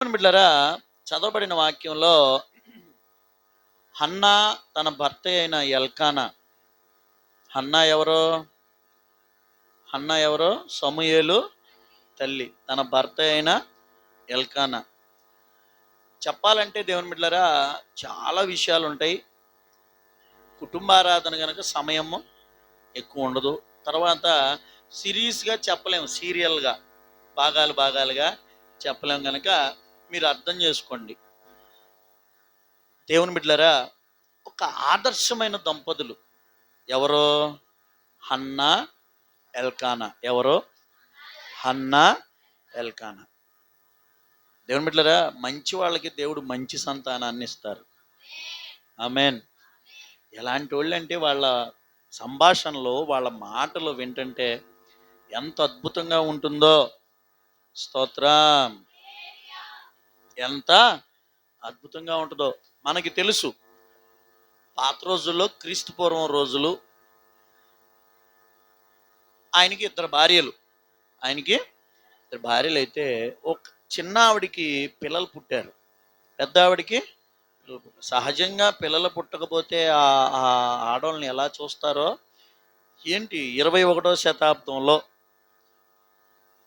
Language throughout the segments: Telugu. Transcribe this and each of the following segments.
బిడ్డలారా, చదవబడిన వాక్యంలో హన్నా తన భర్త అయిన ఎల్కానా. హన్నా ఎవరో? హన్నా ఎవరో? సమూయేలు తల్లి. తన భర్త అయిన ఎల్కానా. చెప్పాలంటే దేవుని బిడ్డలారా, చాలా విషయాలు ఉంటాయి. కుటుంబారాధన కనుక సమయము ఎక్కువ ఉండదు. తర్వాత సిరీస్గా చెప్పలేము, సీరియల్గా భాగాలుగా చెప్పలేము. కనుక మీరు అర్థం చేసుకోండి. దేవుని బిడ్డలారా, ఒక ఆదర్శమైన దంపతులు ఎవరో? హన్నా ఎల్కానా. ఎవరో? హన్నా ఎల్కానా. దేవుని బిడ్డలారా, మంచి వాళ్ళకి దేవుడు మంచి సంతానాన్ని ఇస్తారు. ఆమేన్. ఎలాంటి వాళ్ళు అంటే వాళ్ళ సంభాషణలో, వాళ్ళ మాటలు వింటుంటే ఎంత అద్భుతంగా ఉంటుందో. స్తోత్రం. ఎంత అద్భుతంగా ఉంటుందో మనకి తెలుసు. పాత రోజుల్లో, క్రీస్తు పూర్వం రోజులు, ఆయనకి ఇద్దరు భార్యలు అయితే ఒక చిన్న ఆవిడికి పిల్లలు పుట్టారు, పెద్ద ఆవిడికి పిల్లలు పుట్టారు. సహజంగా పిల్లలు పుట్టకపోతే ఆ ఆడవాళ్ళని ఎలా చూస్తారో ఏంటి. 21వ శతాబ్దంలో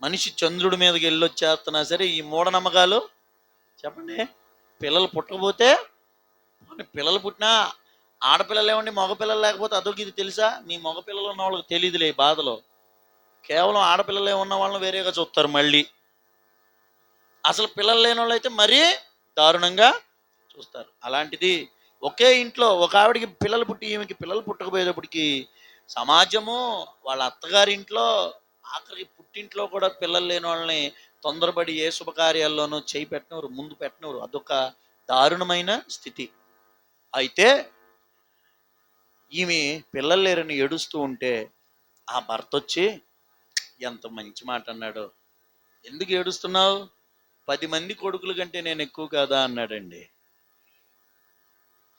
మనిషి చంద్రుడి మీదకి వెళ్ళొచ్చేస్తున్నా సరే ఈ మూఢనమ్మకాలు. చెప్పండి, పిల్లలు పుట్టకపోతే, పిల్లలు పుట్టినా ఆడపిల్లలు ఏమండి, మగపిల్లలు లేకపోతే అదొక ఇది తెలుసా? మీ మగపిల్లలు ఉన్న వాళ్ళకి తెలియదులే ఈ బాధలో. కేవలం ఆడపిల్లలే ఉన్న వాళ్ళని వేరేగా చూస్తారు. మళ్ళీ అసలు పిల్లలు లేని వాళ్ళు అయితే మరీ దారుణంగా చూస్తారు. అలాంటిది ఒకే ఇంట్లో ఒక ఆవిడికి పిల్లలు పుట్టి ఈమెకి పిల్లలు పుట్టకపోయేటప్పటికి సమాజము, వాళ్ళ అత్తగారింట్లో, ఆఖరికి పుట్టింట్లో కూడా పిల్లలు లేని వాళ్ళని తొందరపడి ఏ శుభకార్యాల్లోనూ చేయి పెట్టినవారు, ముందు పెట్టినవారు. అదొక దారుణమైన స్థితి. అయితే ఈమె పిల్లలు లేరని ఏడుస్తూ ఉంటే ఆ భర్త వచ్చి ఎంత మంచి మాట అన్నాడో. ఎందుకు ఏడుస్తున్నావు? 10 మంది కొడుకుల కంటే నేను ఎక్కువ కాదా అన్నాడండి.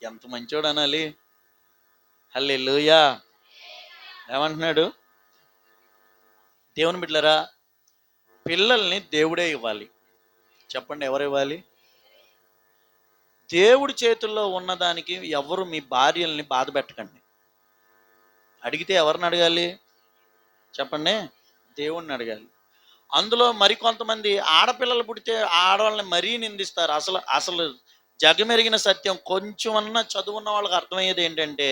ఎంత మంచోడు అనాలి. హల్లెలూయా. ఏమంటున్నాడు? దేవుని బిడ్డలారా, పిల్లల్ని దేవుడే ఇవ్వాలి. చెప్పండి, ఎవరు ఇవ్వాలి? దేవుడి చేతుల్లో ఉన్నదానికి ఎవరు మీ భార్యల్ని బాధ పెట్టకండి. అడిగితే ఎవరిని అడగాలి? చెప్పండి, దేవుణ్ణి అడగాలి. అందులో మరికొంతమంది ఆడపిల్లలు పుడితే ఆడవాళ్ళని మరీ నిందిస్తారు. అసలు జగమెరిగిన సత్యం, కొంచెమన్నా చదువున్న వాళ్ళకి అర్థమయ్యేది ఏంటంటే,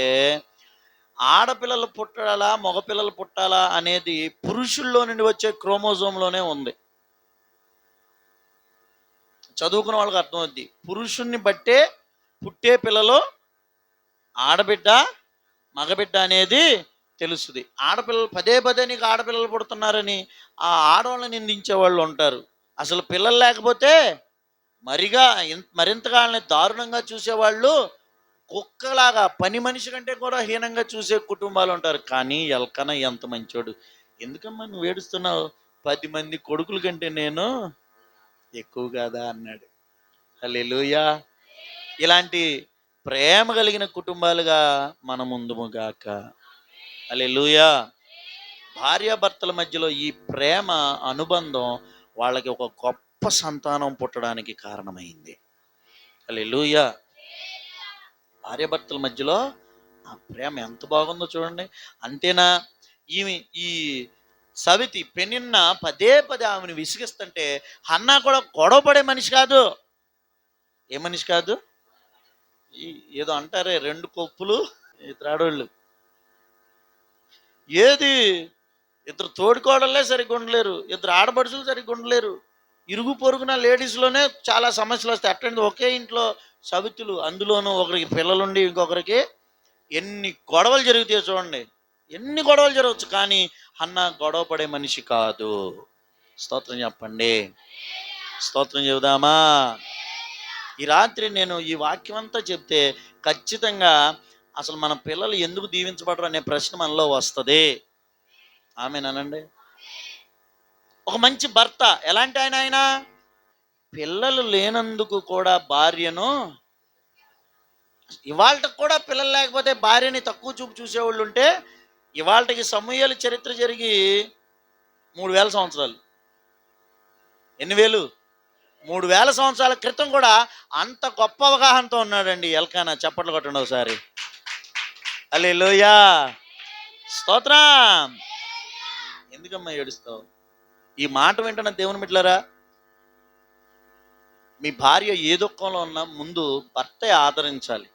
ఆడపిల్లలు పుట్టాలా మగపిల్లలు పుట్టాలా అనేది పురుషుల్లో నుండి వచ్చే క్రోమోజోమ్లోనే ఉంది. చదువుకున్న వాళ్ళకి అర్థమవుద్ది. పురుషుణ్ణి బట్టే పుట్టే పిల్లలు ఆడబిడ్డ మగబిడ్డ అనేది తెలుస్తుంది. ఆడపిల్లలు పదే నీకు ఆడపిల్లలు పుడుతున్నారని ఆ ఆడవాళ్ళని నిందించే వాళ్ళు ఉంటారు. అసలు పిల్లలు లేకపోతే మరింతగా వాళ్ళని దారుణంగా చూసేవాళ్ళు, కుక్కలాగా, పని మనిషి కంటే కూడా హీనంగా చూసే కుటుంబాలు ఉంటారు. కానీ ఎల్కానా ఎంత మంచోడు. ఎందుకమ్మా నువ్వు ఏడుస్తున్నావు? 10 మంది కొడుకుల కంటే నేను ఎక్కువ కాదా అన్నాడు. హల్లెలూయా. ఇలాంటి ప్రేమ కలిగిన కుటుంబాలుగా మన ముందుముగాక. హల్లెలూయా. భార్యాభర్తల మధ్యలో ఈ ప్రేమ అనుబంధం వాళ్ళకి ఒక గొప్ప సంతానం పుట్టడానికి కారణమైంది. హల్లెలూయా. భార్యాభర్తల మధ్యలో ఆ ప్రేమ ఎంత బాగుందో చూడండి. అంతేనా, ఈ సవితి పెనిన్న పదే ఆమెను విసిగిస్తుంటే హన్నా కూడా గొడవపడే మనిషి కాదు. ఏ మనిషి కాదు? ఏదో అంటారే, 2 కొప్పులు త్రాడోళ్ళు. ఏది, ఇద్దరు తోడుకోవడలే సరిగ్గా ఉండలేరు, ఇద్దరు ఆడపడుచులు సరిగ్గా ఉండలేరు. ఇరుగు పొరుగున లేడీస్లోనే చాలా సమస్యలు వస్తాయి. అట్టండి ఒకే ఇంట్లో సవితులు, అందులోనూ ఒకరికి పిల్లలుండి ఇంకొకరికి ఎన్ని గొడవలు జరుగుతాయో చూడండి. ఎన్ని గొడవలు జరగవచ్చు, కానీ హన్నా గొడవ పడే మనిషి కాదు. స్తోత్రం చెప్పండి. స్తోత్రం చెబుదామా? ఈ రాత్రి నేను ఈ వాక్యం అంతా చెప్తే ఖచ్చితంగా అసలు మన పిల్లలు ఎందుకు దీవించబడరు అనే ప్రశ్న మనలో వస్తుంది. ఆమేనండి. ఒక మంచి భర్త ఎలాంటి ఆయన? పిల్లలు లేనందుకు కూడా భార్యను, ఇవాళకి కూడా పిల్లలు లేకపోతే భార్యని తక్కువ చూపు చూసేవాళ్ళు ఉంటే, ఇవాళకి సమూయేలు చరిత్ర జరిగి 3000 సంవత్సరాలు. ఎన్ని వేలు? 3000 సంవత్సరాల క్రితం కూడా అంత గొప్ప అవగాహనతో ఉన్నాడండి ఎల్కానా. చప్పట్లు కొట్టండి ఒకసారి. హల్లెలూయా, స్తోత్రం. ఎందుకమ్మా ఏడుస్తావు? ఈ మాట వింటున్న దేవుని బిడ్డలారా, మీ భార్య ఏ దుఃఖంలో ఉన్నా ముందు భర్తే ఆదరించాలి.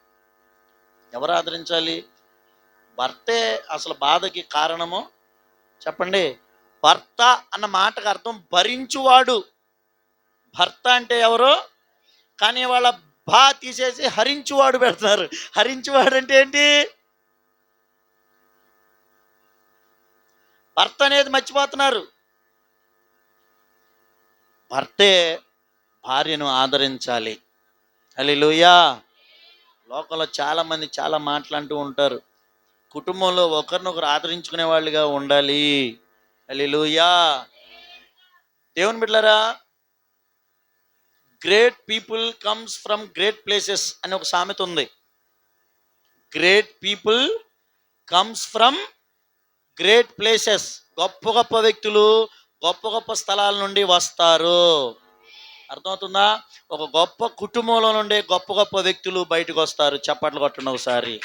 ఎవరు ఆదరించాలి? భర్తే అసలు బాధకి కారణము. చెప్పండి. భర్త అన్న మాటకు అర్థం భరించువాడు. భర్త అంటే ఎవరు? కానీ వాళ్ళ బా తీసేసి హరించువాడు పెడతారు. హరించువాడు అంటే ఏంటి? భర్త అనేది మర్చిపోతున్నారు. భర్తే భార్యను ఆదరించాలి. హల్లెలూయా. లోకంలో చాలామంది చాలా మాట్లాడుతూ ఉంటారు. కుటుంబంలో ఒకరినొకరు ఆదరించుకునే వాళ్ళుగా ఉండాలి. హల్లెలూయా. దేవుని బిడ్డలారా, great people comes from great places అని ఒక సామెత ఉంది. Great people comes from great places. గొప్ప గొప్ప వ్యక్తులు గొప్ప గొప్ప స్థలాల నుండి వస్తారు. అర్థమవుతుందా? ఒక గొప్ప కుటుంబంలో నుండి గొప్ప గొప్ప వ్యక్తులు బయటకు వస్తారు. చప్పట్లు కొట్టండి ఒకసారి.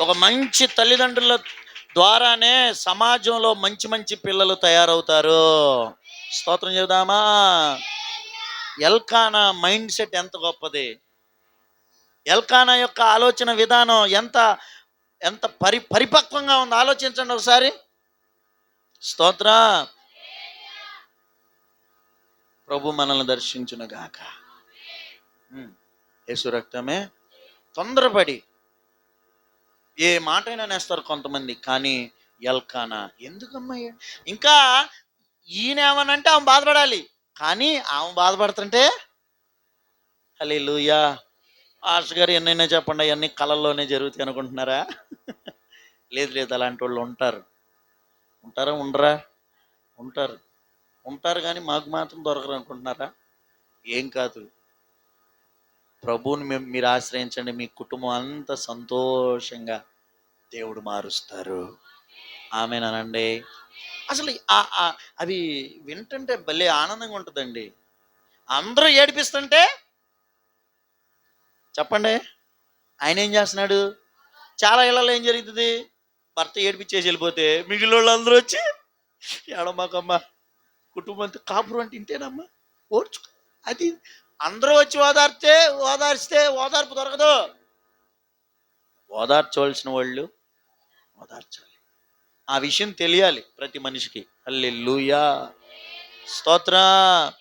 ఒక మంచి తల్లిదండ్రుల ద్వారానే సమాజంలో మంచి మంచి పిల్లలు తయారవుతారు. స్తోత్రం చెబుదామా? ఎల్కానా మైండ్ సెట్ ఎంత గొప్పది! ఎల్కానా యొక్క ఆలోచన విధానం ఎంత ఎంత పరిపక్వంగా ఉంది. ఆలోచించండి ఒకసారి. స్తోత్రం. ప్రభు మనల్ని దర్శించును గాక. యేసు రక్తమే. తొందరపడి ఏ మాటైనా నేస్తారు కొంతమంది. కానీ ఎల్కానా ఎందుకమ్మా? ఇంకా ఈయన ఏమనంటే ఆమె బాధపడాలి, కానీ ఆమె బాధపడుతుంటే హల్లెలూయా. ఆర్ష్ గారు ఎన్నైనా చెప్పండి, అవన్నీ కళల్లోనే జరుగుతాయి అనుకుంటున్నారా? లేదు లేదు, అలాంటి వాళ్ళు ఉంటారు. ఉంటారా? ఉండరా? ఉంటారు. ఉంటారు కానీ మాకు మాత్రం దొరకరు అనుకుంటున్నారా? ఏం కాదు, ప్రభువుని మీరు ఆశ్రయించండి. మీ కుటుంబం అంతా సంతోషంగా దేవుడు మారుస్తారు. ఆమేనండి. అసలు అవి వింటుంటే భలే ఆనందంగా ఉంటుందండి. అందరూ ఏడిపిస్తుంటే చెప్పండి, ఆయన ఏం చేస్తున్నాడు? చాలా ఇళ్ళలో ఏం జరుగుతుంది? భర్త ఏడిపించేసి వెళ్ళిపోతే మిగిలిన వాళ్ళు అందరూ వచ్చి ఏడమాకమ్మా, కుటుంబంతో కాపురం అంటే ఇంతేనమ్మా, ఓర్చుకో అది. అందరూ వచ్చి ఓదార్స్తే ఓదార్పు దొరకదు. ఓదార్చవలసిన వాళ్ళు ఓదార్చాలి. ఆ విషయం తెలియాలి ప్రతి మనిషికి. హల్లెలూయా, స్తోత్రం.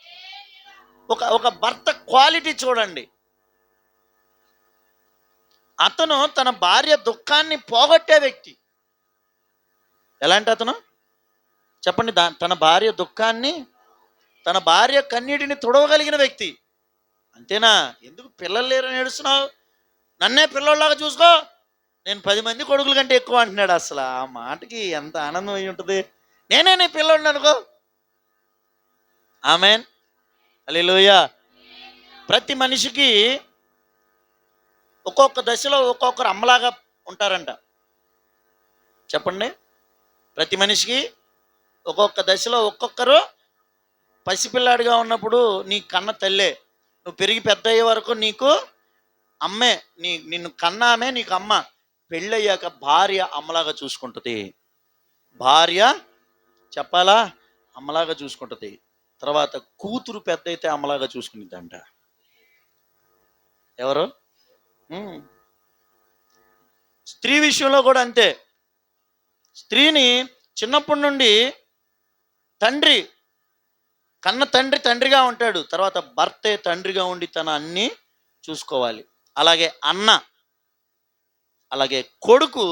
ఒక భర్త క్వాలిటీ చూడండి. అతను తన భార్య దుఃఖాన్ని పోగొట్టే వ్యక్తి. ఎలాంటి అతను? చెప్పండి. తన భార్య దుఃఖాన్ని, తన భార్య కన్నీటిని తుడవగలిగిన వ్యక్తి. అంతేనా? ఎందుకు పిల్లలు లేరని ఏడుస్తున్నావు? నన్నే పిల్లోళ్ళలాగా చూసుకో, నేను 10 మంది కొడుకుల కంటే ఎక్కువ అంటున్నాడు. అసలు ఆ మాటకి ఎంత ఆనందం అయి ఉంటుంది. నేనే నీ పిల్లోడిని అనుకో. ఆమేన్, హల్లెలూయా. ప్రతి మనిషికి ఒక్కొక్క దశలో ఒక్కొక్కరు అమ్మలాగా ఉంటారంట. చెప్పండి. ప్రతి మనిషికి ఒక్కొక్క దశలో ఒక్కొక్కరు. పసిపిల్లాడిగా ఉన్నప్పుడు నీ కన్న తల్లే, నువ్వు పెరిగి పెద్ద అయ్యే వరకు నీకు అమ్మే, నిన్ను కన్నామే నీకు అమ్మ. పెళ్ళయ్యాక భార్య అమ్మలాగా చూసుకుంటుంది. భార్య చెప్పాలా? అమ్మలాగా చూసుకుంటుంది. తర్వాత కూతురు పెద్ద అయితే అమ్మలాగా చూసుకునిద్దంట. ఎవరు? స్త్రీ విషయంలో కూడా అంతే. స్త్రీని చిన్నప్పటి నుండి తండ్రి, కన్న తండ్రి తండ్రిగా ఉంటాడు. తర్వాత భర్తే తండ్రిగా ఉండి తన అన్నీ చూసుకోవాలి. అలాగే అన్న, అలాగే కొడుకు.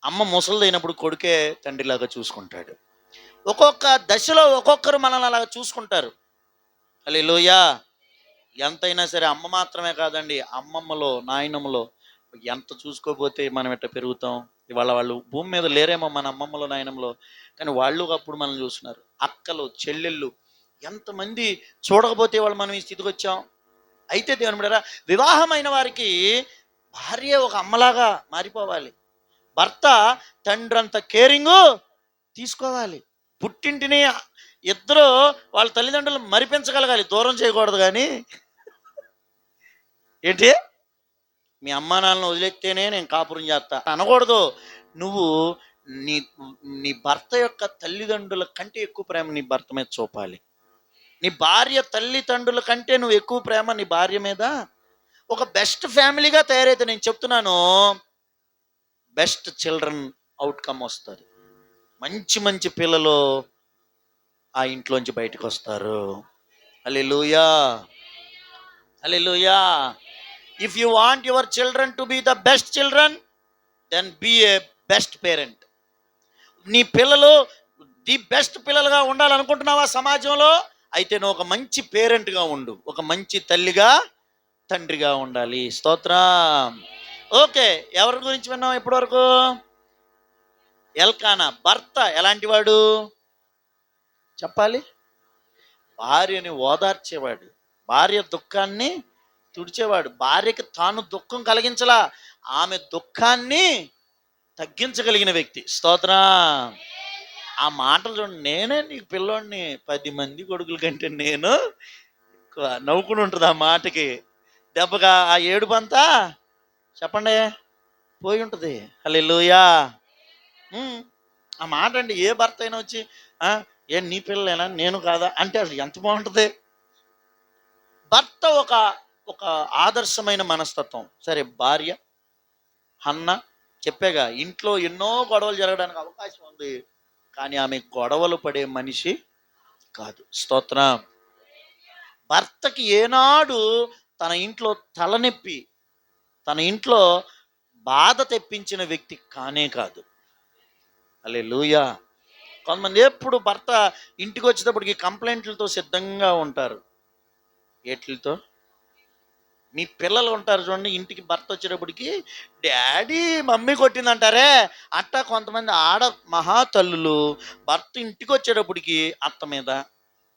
అమ్మ ముసలిదైనప్పుడు కొడుకే తండ్రిలాగా చూసుకుంటాడు. ఒక్కొక్క దశలో ఒక్కొక్కరు మనల్ని అలాగా చూసుకుంటారు. హల్లెలూయా. ఎంతైనా సరే అమ్మ మాత్రమే కాదండి, అమ్మమ్మలో నాయనమ్మలో ఎంత చూసుకోకపోతే మనం ఎట్లా పెరుగుతాం? ఇవాళ వాళ్ళు భూమి మీద లేరేమో మన అమ్మమ్మలో నాయనమ్మలో, కానీ వాళ్ళు అప్పుడు మనం చూస్తున్నారు. అక్కలు చెల్లెళ్ళు ఎంతమంది చూడకపోతే వాళ్ళు మనం ఈ స్థితికి వచ్చాం. అయితే దేవుని బిడ్డలారా, వివాహమైన వారికి భార్య ఒక అమ్మలాగా మారిపోవాలి. భర్త తండ్రి అంత కేరింగు తీసుకోవాలి. పుట్టింటిని ఇద్దరు వాళ్ళ తల్లిదండ్రులు మరిపించగలగాలి, దూరం చేయకూడదు. కానీ ఏంటి, మీ అమ్మా నాన్నను వదిలేస్తేనే నేను కాపురం చేస్తా అనకూడదు. నువ్వు నీ నీ భర్త యొక్క తల్లిదండ్రుల కంటే ఎక్కువ ప్రేమ నీ భర్త మీద చూపాలి. నీ భార్య తల్లిదండ్రుల కంటే నువ్వు ఎక్కువ ప్రేమ నీ భార్య మీద. ఒక బెస్ట్ ఫ్యామిలీగా తయారైతే నేను చెప్తున్నాను, బెస్ట్ చిల్డ్రన్ అవుట్కమ్ వస్తుంది. మంచి మంచి పిల్లలు ఆ ఇంట్లోంచి బయటకు వస్తారు. హల్లెలూయా, హల్లెలూయా. If you want your children to be the best children, then be a best parent. నీ పిల్లలు ది బెస్ట్ పిల్లలుగా ఉండాలనుకుంటున్నావా సమాజంలో? అయితే నువ్వు ఒక మంచి పేరెంట్గా ఉండు, ఒక మంచి తల్లిగా తండ్రిగా ఉండాలి. స్తోత్రం. ఓకే, ఎవరి గురించి విన్నాం ఇప్పటి వరకు? ఎల్కానా భర్త ఎలాంటి వాడు చెప్పాలి? భార్యని ఓదార్చేవాడు, భార్య దుఃఖాన్ని తుడిచేవాడు. భార్యకి తాను దుఃఖం కలిగించలా, ఆమె దుఃఖాన్ని తగ్గించగలిగిన వ్యక్తి. స్తోత్రం. ఆ మాటలు చూడండి, నేనే నీకు పిల్లోడిని 10 మంది కొడుకుల కంటే నేను ఎక్కువ. నవ్వుకుని ఉంటుంది ఆ మాటకి. దెబ్బగా ఆ ఏడుపంతా చెప్పండి పోయి ఉంటుంది. హల్లెలూయా. ఆ మాట అండి, ఏ భర్త అయినా వచ్చి ఏ నీ పిల్లలేనా నేను కాదా అంటే అసలు ఎంత బాగుంటుంది. భర్త ఒక ఒక ఆదర్శమైన మనస్తత్వం. సరే, భార్య హన్న చెప్పాగా, ఇంట్లో ఎన్నో గొడవలు జరగడానికి అవకాశం ఉంది, కానీ ఆమె గొడవలు పడే మనిషి కాదు. స్తోత్రం. భర్తకి ఏనాడు తన ఇంట్లో తలనొప్పి, తన ఇంట్లో బాధ తెప్పించిన వ్యక్తి కానే కాదు. హల్లెలూయా. కొంతమంది ఎప్పుడు భర్త ఇంటికి వచ్చేటప్పటికి కంప్లైంట్లతో సిద్ధంగా ఉంటారు. ఏట్లతో? మీ పిల్లలు ఉంటారు చూడండి, ఇంటికి భర్త వచ్చేటప్పటికి డాడీ మమ్మీ కొట్టిందంటారే, అట్టా కొంతమంది ఆడ మహా తల్లులు భర్త ఇంటికి వచ్చేటప్పటికి అత్త మీద,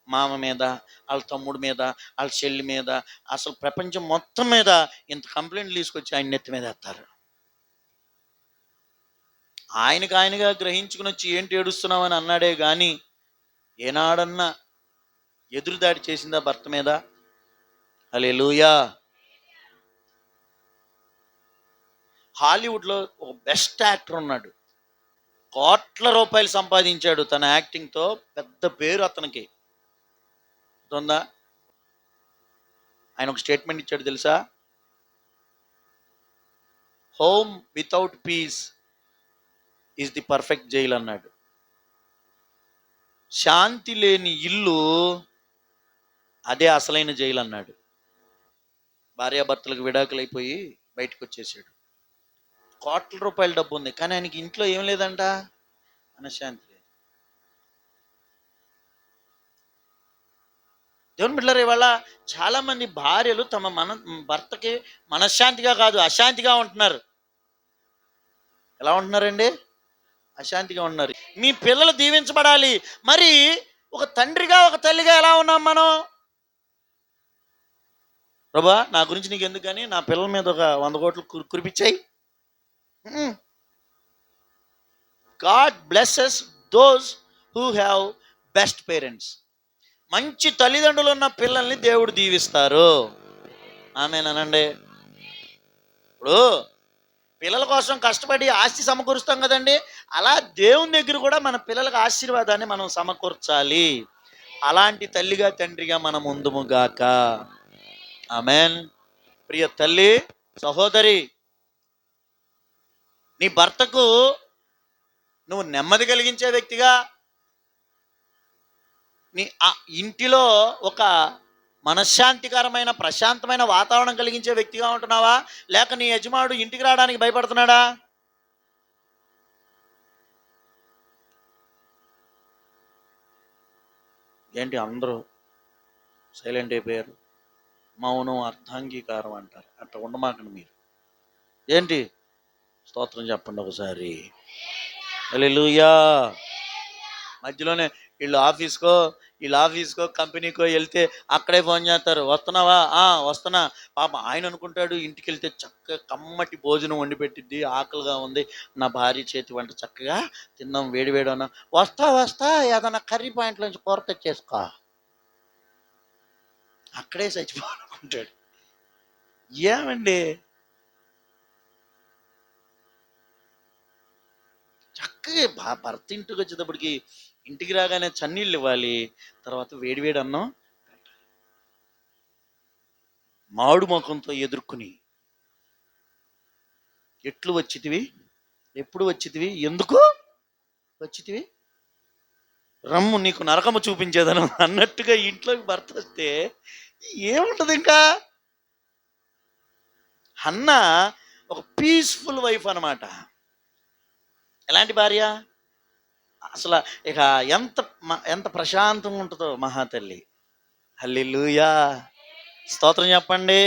మామ మీద, వాళ్ళ తమ్ముడు మీద, వాళ్ళ చెల్లి మీద, అసలు ప్రపంచం మొత్తం మీద ఇంత కంప్లైంట్లు తీసుకొచ్చి ఆయన నెత్తి మీద వేస్తారు. ఆయనగా గ్రహించుకుని వచ్చి ఏంటి ఏడుస్తున్నామని అన్నాడే కానీ ఏనాడన్నా ఎదురుదాడి చేసిందా భర్త మీద? హల్లెలూయా. హాలీవుడ్లో ఒక బెస్ట్ యాక్టర్ ఉన్నాడు, కోట్ల రూపాయలు సంపాదించాడు తన యాక్టింగ్తో, పెద్ద పేరు అతనికి ఉందా. ఆయన ఒక స్టేట్మెంట్ ఇచ్చాడు తెలుసా? Home without peace is the perfect jail అన్నాడు. శాంతి లేని ఇల్లు అదే అసలైన జైలు అన్నాడు. భార్యాభర్తలకు విడాకులైపోయి బయటకు వచ్చేసాడు, కోట్ల రూపాయల డబ్బు ఉంది, కానీ ఆయనకి ఇంట్లో ఏం లేదంట, మనశ్శాంతి లేదు. దేవుని బిడ్డలారా, ఇవాళ చాలామంది భార్యలు తమ భర్తకి మనశ్శాంతిగా కాదు అశాంతిగా ఉంటున్నారు. ఎలా ఉంటున్నారండి? అశాంతిగా ఉన్నారు. మీ పిల్లలు దీవించబడాలి. మరి ఒక తండ్రిగా ఒక తల్లిగా ఎలా ఉన్నాం మనం? ప్రభా, నా గురించి నీకు ఎందుకని నా పిల్లల మీద ఒక 100 కోట్లు కురిపించాయి. God blesses those who have best parents. మంచి తల్లిదండ్రులు ఉన్న పిల్లల్ని దేవుడు దీవిస్తారు. ఆమేనండి. ఇప్పుడు పిల్లల కోసం కష్టపడి ఆస్తి సమకూరుస్తాం కదండి, అలా దేవుని దగ్గర కూడా మన పిల్లలకు ఆశీర్వాదాన్ని మనం సమకూర్చాలి. అలాంటి తల్లిగా తండ్రిగా మనం ఉందుముగాక. ఆమేన్. ప్రియ తల్లి, సహోదరి, నీ భర్తకు నువ్వు నెమ్మది కలిగించే వ్యక్తిగా, నీ ఇంటిలో ఒక మనశ్శాంతికరమైన ప్రశాంతమైన వాతావరణం కలిగించే వ్యక్తిగా ఉంటున్నావా, లేక నీ యజమానుడు ఇంటికి రావడానికి భయపడుతున్నాడా? ఏంటి అందరూ సైలెంట్ అయిపోయారు? మౌనం అర్ధాంగీకారం అంటారు, అట్లా ఉండమాకండి మీరు. ఏంటి స్తోత్రం చెప్పండి ఒకసారి. హల్లెలూయా. మధ్యలోనే వీళ్ళు ఆఫీస్కో వీళ్ళ ఆఫీస్కో కంపెనీకో వెళ్తే అక్కడే ఫోన్ చేస్తారు, వస్తున్నావా, వస్తున్నా. పాప ఆయన అనుకుంటాడు ఇంటికి వెళ్తే చక్కగా కమ్మటి భోజనం వండి పెట్టిద్ది, ఆకలిగా ఉంది, నా భార్య చేతి వంట చక్కగా తిన్నాం, వేడి వేడి అన్నా, వస్తా వస్తా ఏదన్నా కర్రీ పాయింట్ నుంచి కూర తెచ్చేసుకో, అక్కడే చచ్చిపోవాలనుకుంటాడు. ఏమండి, చక్కగా భర్త ఇంటికి వచ్చేటప్పటికి ఇంటికి రాగానే చన్నీళ్ళు ఇవ్వాలి, తర్వాత వేడివేడి అన్నం మాడు ముఖంతో ఎదుర్కొని, ఎట్లు వచ్చితివి, ఎప్పుడు వచ్చితివి, ఎందుకు వచ్చితివి, రమ్ము నీకు నరకము చూపించేదను అన్నట్టుగా ఇంట్లోకి భర్త వస్తే ఏముంటది ఇంకా. హన్న ఒక పీస్ఫుల్ వైఫ్ అనమాట. ఎలాంటి భార్య అసలు, ఇక ఎంత ఎంత ప్రశాంతంగా ఉంటుందో మహాతల్లి. హల్లెలూయా, స్తోత్రం చెప్పండి.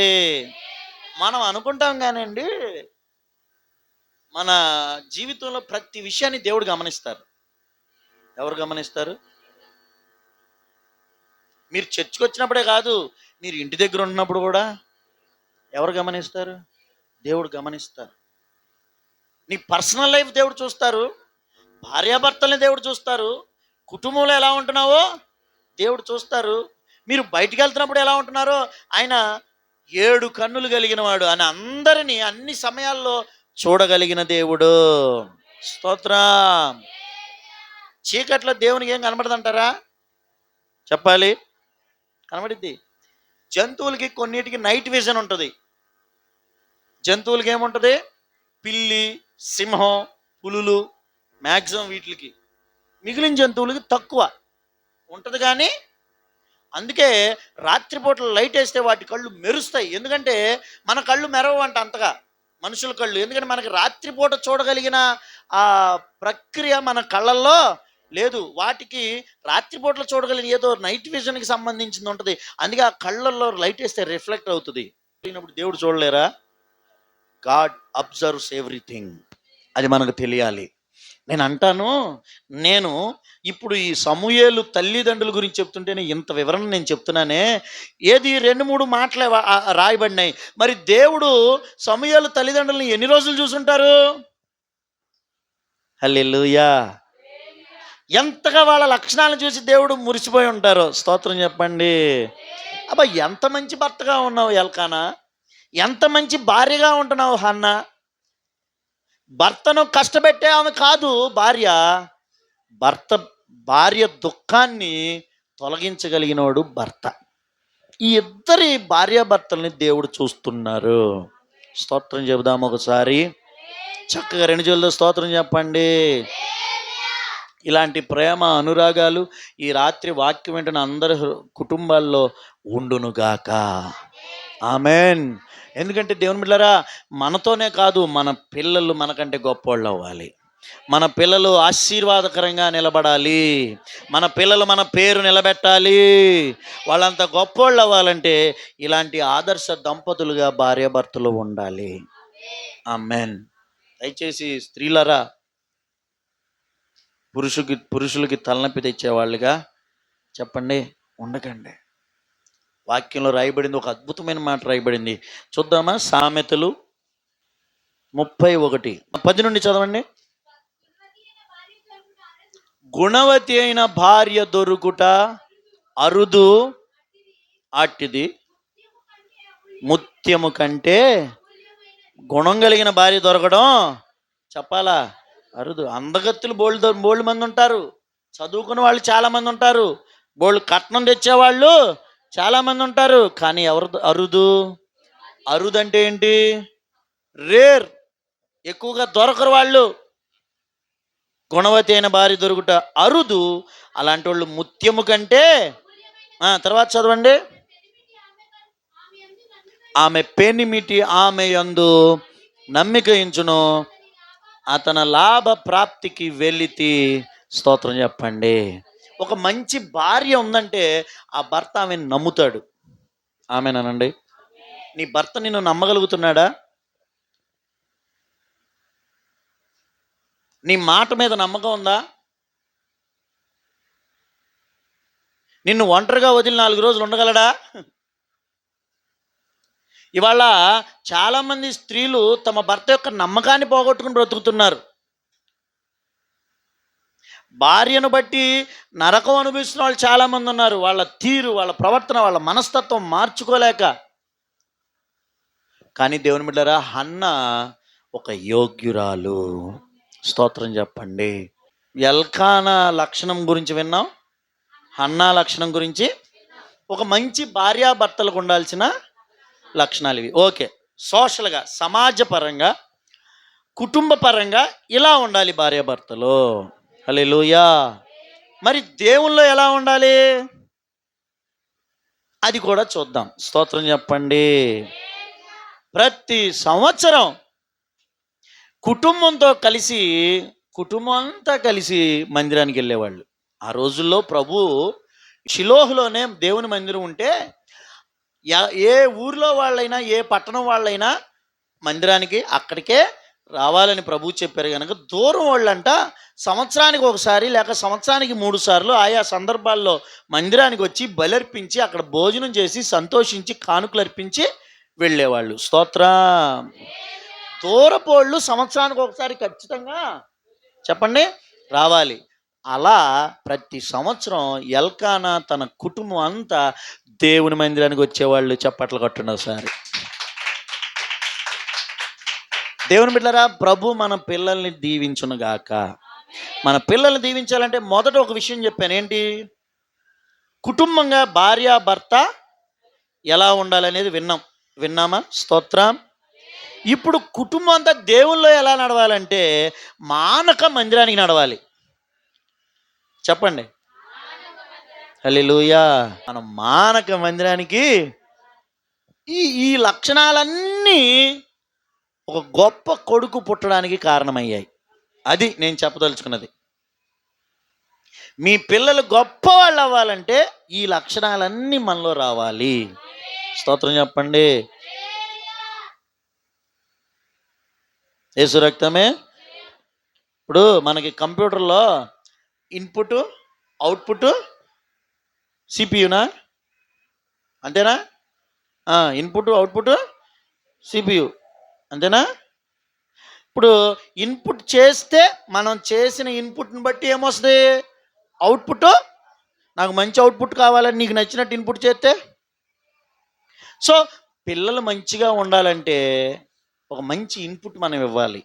మనం అనుకుంటాం కానండి, మన జీవితంలో ప్రతి విషయాన్ని దేవుడు గమనిస్తారు. ఎవరు గమనిస్తారు? మీరు చర్చికి వచ్చినప్పుడే కాదు, మీరు ఇంటి దగ్గర ఉన్నప్పుడు కూడా ఎవరు గమనిస్తారు? దేవుడు గమనిస్తారు. నీ పర్సనల్ లైఫ్ దేవుడు చూస్తారు, భార్యాభర్తల్ని దేవుడు చూస్తారు, కుటుంబంలో ఎలా ఉంటున్నావో దేవుడు చూస్తారు, మీరు బయటికి వెళ్తున్నప్పుడు ఎలా ఉంటున్నారో ఆయన 7 కన్నులు కలిగిన వాడు అని అందరినీ అన్ని సమయాల్లో చూడగలిగిన దేవుడు. స్తోత్రం. చీకట్లో దేవునికి ఏం కనబడదంటారా? చెప్పాలి, కనబడిద్ది. జంతువులకి కొన్నిటికి నైట్ విజన్ ఉంటుంది. జంతువులకి ఏముంటుంది? పిల్లి, సింహం, పులులు, మ్యాక్సిమం వీటికి. మిగిలిన జంతువులకి తక్కువ ఉంటుంది. కానీ అందుకే రాత్రిపూటలు లైట్ వేస్తే వాటి కళ్ళు మెరుస్తాయి. ఎందుకంటే మన కళ్ళు మెరవంట అంతగా, మనుషుల కళ్ళు. ఎందుకంటే మనకి రాత్రిపూట చూడగలిగిన ఆ ప్రక్రియ మన కళ్ళల్లో లేదు. వాటికి రాత్రిపూటలో చూడగలిగిన ఏదో నైట్ విజన్కి సంబంధించింది ఉంటుంది. అందుకే ఆ కళ్ళల్లో లైట్ వేస్తే రిఫ్లెక్ట్ అవుతుంది. దేవుడు చూడలేరా? God absorbs everything. అది మనకు తెలియాలి. నేను అంటాను, నేను ఇప్పుడు ఈ సమూయేలు తల్లిదండ్రుల గురించి చెప్తుంటేనే ఇంత వివరణ నేను చెప్తున్నానే, ఏది 2-3 మాటలే రాయబడినాయి. మరి దేవుడు సమూయేలు తల్లిదండ్రులను ఎన్ని రోజులు చూసుంటారు? హల్లెలూయా. ఎంతగా వాళ్ళ లక్షణాలను చూసి దేవుడు మురిసిపోయి ఉంటారో. స్తోత్రం చెప్పండి. అబ్బా, ఎంత మంచి భర్తగా ఉన్నావు ఎల్కానా, ఎంత మంచి భార్యగా ఉంటున్నావు హన్నా. భర్తను కష్టపెట్టే ఆమె కాదు భార్య, భార్య దుఃఖాన్ని తొలగించగలిగినవాడు భర్త. ఈ ఇద్దరి భార్యాభర్తల్ని దేవుడు చూస్తున్నారు. స్తోత్రం చెబుదాం ఒకసారి, చక్కగా 2 చేతులతో స్తోత్రం చెప్పండి. ఇలాంటి ప్రేమ అనురాగాలు ఈ రాత్రి వాక్యం వింటున్న అందరి కుటుంబాల్లో ఉండునుగాక. ఆమెన్. ఎందుకంటే దేవుని బిడ్డలారా, మనతోనే కాదు, మన పిల్లలు మనకంటే గొప్పవాళ్ళు అవ్వాలి. మన పిల్లలు ఆశీర్వాదకరంగా నిలబడాలి. మన పిల్లలు మన పేరు నిలబెట్టాలి. వాళ్ళంత గొప్పవాళ్ళు అవ్వాలంటే ఇలాంటి ఆదర్శ దంపతులుగా భార్యాభర్తలు ఉండాలి. ఆమెన్. దయచేసి స్త్రీలరా, పురుషులకి తలనొప్పి తెచ్చేవాళ్ళుగా చెప్పండి ఉండకండి. వాక్యంలో రాయబడింది, ఒక అద్భుతమైన మాట రాయబడింది. చూద్దామా? సామెతలు 31:10 నుండి చదవండి. గుణవతి అయిన భార్య దొరుకుట అరుదు, అట్టిది ముత్యము కంటే గుణం కలిగిన భార్య దొరకడం చెప్పాలా అరుదు. అందగత్తులు బోళ్ళు మంది ఉంటారు, చదువుకున్న వాళ్ళు చాలామంది ఉంటారు, బోళ్ళు కట్నం తెచ్చేవాళ్ళు చాలామంది ఉంటారు. కానీ ఎవరు అరుదు? అరుదు అంటే ఏంటి? రేర్, ఎక్కువగా దొరకరు వాళ్ళు. గుణవతి అయిన భార్య దొరుకుట అరుదు, అలాంటి వాళ్ళు ముత్యము కంటే. తర్వాత చదవండి. ఆమె పెనిమిటి ఆమె యందు నమ్మిక ఉంచును, అతని లాభ ప్రాప్తికి వెలితి. స్తోత్రం చెప్పండి. ఒక మంచి భార్య ఉందంటే ఆ భర్త ఆమెను నమ్ముతాడు. ఆమెనండి. నీ భర్త నిన్ను నమ్మగలుగుతున్నాడా? నీ మాట మీద నమ్మకం ఉందా? నిన్ను ఒంటరిగా వదిలి 4 రోజులు ఉండగలడా? ఇవాళ చాలామంది స్త్రీలు తమ భర్త యొక్క నమ్మకాన్ని పోగొట్టుకుని బ్రతుకుతున్నారు. భార్యను బట్టి నరకం అనుభవిస్తున్న వాళ్ళు చాలామంది ఉన్నారు. వాళ్ళ తీరు, వాళ్ళ ప్రవర్తన, వాళ్ళ మనస్తత్వం మార్చుకోలేక. కానీ దేవుని బిడ్డలారా, హన్న ఒక యోగ్యురాలు. స్తోత్రం చెప్పండి. ఎల్కానా లక్షణం గురించి విన్నాం, హన్నా లక్షణం గురించి. ఒక మంచి భార్యాభర్తలకు ఉండాల్సిన లక్షణాలు ఇవి. ఓకే, సోషల్గా, సమాజపరంగా, కుటుంబ పరంగా ఇలా ఉండాలి భార్యాభర్తలు. హల్లెలూయా. మరి దేవుల్లో ఎలా ఉండాలి అది కూడా చూద్దాం. స్తోత్రం చెప్పండి. ప్రతి సంవత్సరం కుటుంబంతో కలిసి, కుటుంబం అంతా కలిసి మందిరానికి వెళ్ళేవాళ్ళు. ఆ రోజుల్లో ప్రభు షిలోహులోనే దేవుని మందిరం ఉంటే ఏ ఊరిలో వాళ్ళైనా, ఏ పట్టణం వాళ్ళైనా మందిరానికి అక్కడికే రావాలని ప్రభు చెప్పారు. కనుక దూరం వాళ్ళంట సంవత్సరానికి ఒకసారి లేక సంవత్సరానికి 3 సార్లు ఆయా సందర్భాల్లో మందిరానికి వచ్చి బలర్పించి అక్కడ భోజనం చేసి సంతోషించి కానుకలు అర్పించి వెళ్ళేవాళ్ళు. స్తోత్రం. దూరపోళ్ళు సంవత్సరానికి ఒకసారి ఖచ్చితంగా చెప్పండి రావాలి. అలా ప్రతి సంవత్సరం ఎల్కానా తన కుటుంబం అంతా దేవుని మందిరానికి వచ్చేవాళ్ళు. చప్పట్లు కొట్టండి ఒకసారి. దేవుని బిడ్డలారా, ప్రభు మన పిల్లల్ని దీవించునుగాక. మన పిల్లల్ని దీవించాలంటే మొదట ఒక విషయం చెప్పాను. ఏంటి? కుటుంబంగా భార్య భర్త ఎలా ఉండాలనేది విన్నామా? స్తోత్రం. ఇప్పుడు కుటుంబం అంతా దేవుల్లో ఎలా నడవాలంటే మానక మందిరానికి నడవాలి. చెప్పండి హల్లెలూయా. మనం మానక మందిరానికి ఈ లక్షణాలన్నీ ఒక గొప్ప కొడుకు పుట్టడానికి కారణమయ్యాయి. అది నేను చెప్పదలుచుకున్నది. మీ పిల్లలు గొప్ప వాళ్ళు అవ్వాలంటే ఈ లక్షణాలన్నీ మనలో రావాలి. స్తోత్రం చెప్పండి. యేసు రక్తమే. ఇప్పుడు మనకి కంప్యూటర్లో ఇన్పుట్ అవుట్పుట్ సిపియునా? అంతేనా? ఇన్పుట్ అవుట్పుట్ సిపియు అంతేనా? ఇప్పుడు ఇన్పుట్ చేస్తే మనం చేసిన ఇన్పుట్ని బట్టి ఏమొస్తుంది? అవుట్పుట్. నాకు మంచి అవుట్పుట్ కావాలని నీకు నచ్చినట్టు ఇన్పుట్ చేస్తే, సో పిల్లలు మంచిగా ఉండాలంటే ఒక మంచి ఇన్పుట్ మనం ఇవ్వాలి,